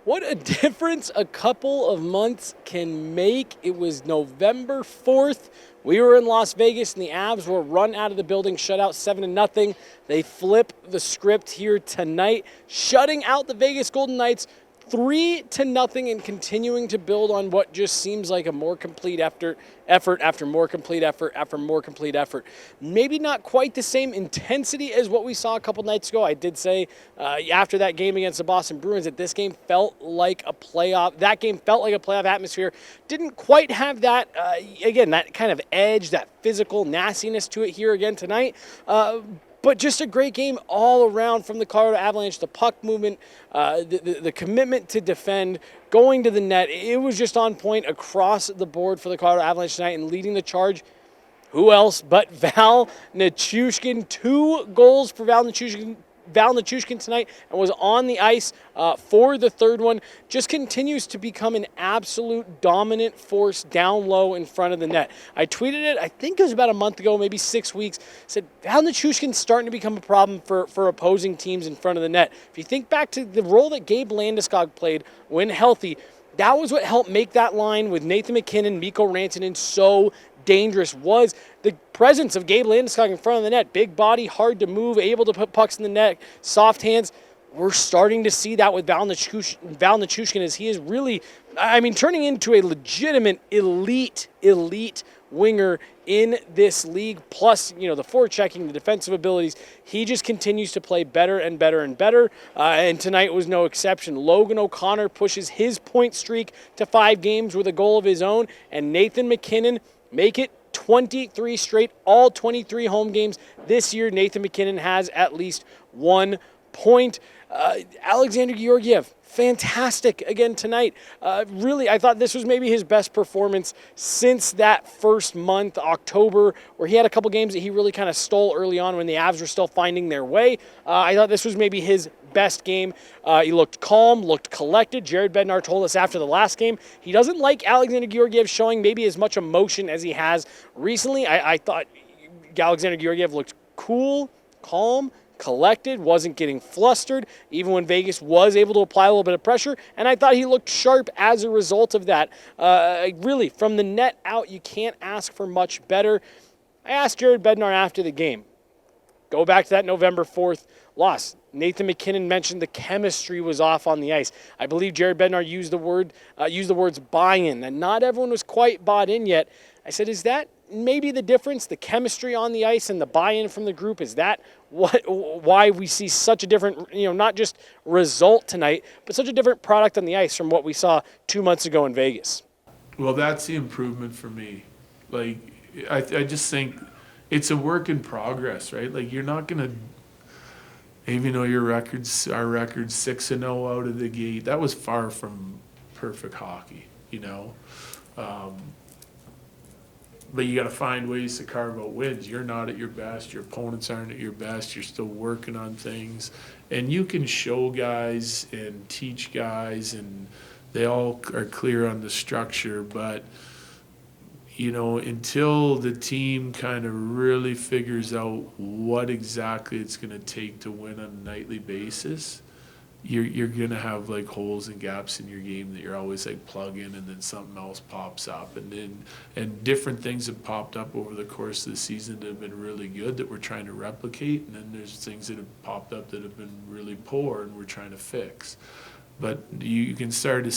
What a difference a couple of months can make. It was November 4th. We were in Las Vegas, and the Avs were run out of the building, shut out 7-0. They flip the script here tonight, shutting out the Vegas Golden Knights 3-0 and continuing to build on what just seems like a more complete effort after more complete effort after more complete effort. Maybe not quite the same intensity as what we saw a couple nights ago. I did say after that game against the Boston Bruins that this game felt like a playoff. That game felt like a playoff atmosphere. Didn't quite have that, again, that kind of edge, that physical nastiness to it here again tonight. But just a great game all around from the Colorado Avalanche. The puck movement, the commitment to defend, going to the net. It was just on point across the board for the Colorado Avalanche tonight, and leading the charge, who else but Val Nichushkin. 2 goals for Val Nichushkin tonight, and was on the ice for the third one. Just continues to become an absolute dominant force down low in front of the net. I tweeted it, I think it was about a month ago, maybe 6 weeks, said Val Nichushkin's starting to become a problem for opposing teams in front of the net. If you think back to the role that Gabe Landeskog played when healthy, that was what helped make that line with Nathan MacKinnon, Mikko Rantanen so dangerous, was the presence of Gabe Landeskog in front of the net. Big body, hard to move, able to put pucks in the net, soft hands. We're starting to see that with Val Nichushkin as he is really, turning into a legitimate elite winger in this league. Plus, the forechecking, the defensive abilities. He just continues to play better and better and better. And tonight was no exception. Logan O'Connor pushes his point streak to 5 games with a goal of his own. And Nathan MacKinnon make it 23 straight, all 23 home games this year. Nathan MacKinnon has at least 1 point. Alexander Georgiev, fantastic again tonight. Really, I thought this was maybe his best performance since that first month, October, where he had a couple games that he really kind of stole early on when the Avs were still finding their way. I thought this was maybe his best game. He looked calm, looked collected. Jared Bednar told us after the last game he doesn't like Alexander Georgiev showing maybe as much emotion as he has recently. I thought Alexander Georgiev looked cool, calm, collected, wasn't getting flustered, even when Vegas was able to apply a little bit of pressure, and I thought he looked sharp as a result of that. Really, from the net out, you can't ask for much better. I asked Jared Bednar after the game, go back to that November 4th loss. Nathan MacKinnon mentioned the chemistry was off on the ice. I believe Jared Bednar used the words buy-in, and not everyone was quite bought in yet. I said, is that maybe the difference, the chemistry on the ice and the buy-in from the group? Is that why we see such a different, not just result tonight, but such a different product on the ice from what we saw 2 months ago in Vegas? Well, that's the improvement for me. Like, I just think it's a work in progress, right? Like, you're not going to, even though our record's 6-0 out of the gate, that was far from perfect hockey, But you got to find ways to carve out wins. You're not at your best. Your opponents aren't at your best. You're still working on things. And you can show guys and teach guys, and they all are clear on the structure. But, until the team kind of really figures out what exactly it's going to take to win on a nightly basis, you're going to have like holes and gaps in your game that you're always like plug in, and then something else pops up, and different things have popped up over the course of the season that have been really good that we're trying to replicate, and then there's things that have popped up that have been really poor and we're trying to fix. But you can start to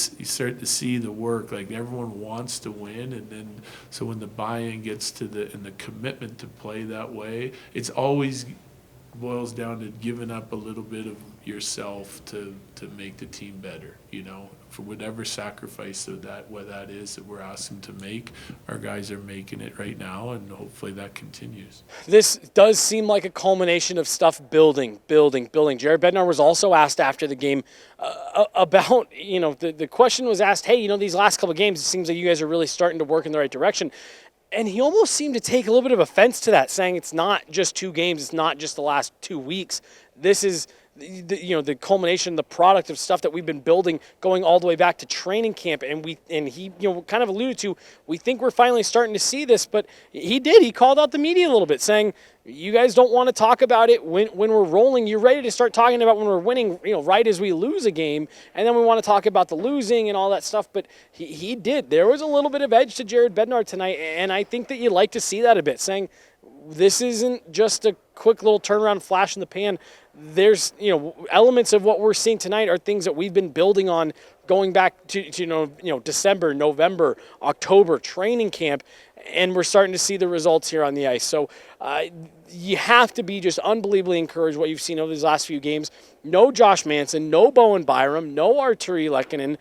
see the work. Like, everyone wants to win, and then so when the buy-in gets to and the commitment to play that way, it's always boils down to giving up a little bit of yourself to make the team better, for whatever sacrifice of that, what that is that we're asking to make. Our guys are making it right now, and hopefully that continues. This does seem like a culmination of stuff building. Jared Bednar was also asked after the game about, the question was asked, hey, these last couple of games, it seems like you guys are really starting to work in the right direction. And he almost seemed to take a little bit of offense to that, saying it's not just 2 games, it's not just the last 2 weeks. This is the culmination, the product of stuff that we've been building going all the way back to training camp. And he kind of alluded to, we think we're finally starting to see this, but he called out the media a little bit, saying, you guys don't want to talk about it when we're rolling. You're ready to start talking about when we're winning, right as we lose a game. And then we want to talk about the losing and all that stuff. But he did. There was a little bit of edge to Jared Bednar tonight. And I think that you like to see that a bit, saying this isn't just a quick little turnaround flash in the pan. There's, elements of what we're seeing tonight are things that we've been building on going back to December, November, October, training camp. And we're starting to see the results here on the ice. So you have to be just unbelievably encouraged what you've seen over these last few games. No Josh Manson, no Bowen Byram, no Arturi Lehkonen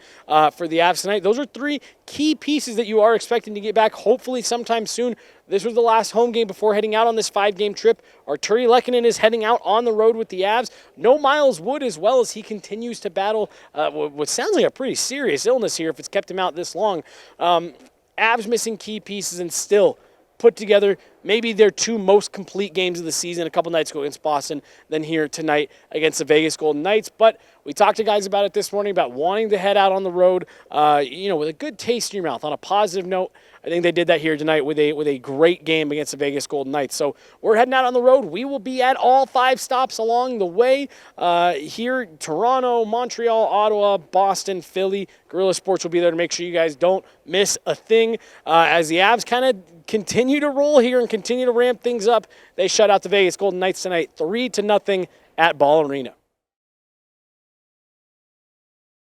for the Avs tonight. Those are 3 key pieces that you are expecting to get back hopefully sometime soon. This was the last home game before heading out on this 5-game trip. Arturi Lehkonen is heading out on the road with the Avs. No Miles Wood as well, as he continues to battle what sounds like a pretty serious illness here if it's kept him out this long. Avs missing key pieces and still put together maybe their 2 most complete games of the season a couple nights ago against Boston, then here tonight against the Vegas Golden Knights. But we talked to guys about it this morning, about wanting to head out on the road, with a good taste in your mouth. On a positive note, I think they did that here tonight with a great game against the Vegas Golden Knights. So we're heading out on the road. We will be at all 5 stops along the way. Here, Toronto, Montreal, Ottawa, Boston, Philly. Guerrilla Sports will be there to make sure you guys don't miss a thing. As the Avs kind of continue to roll here and continue to ramp things up, they shut out the Vegas Golden Knights tonight 3-0 at Ball Arena.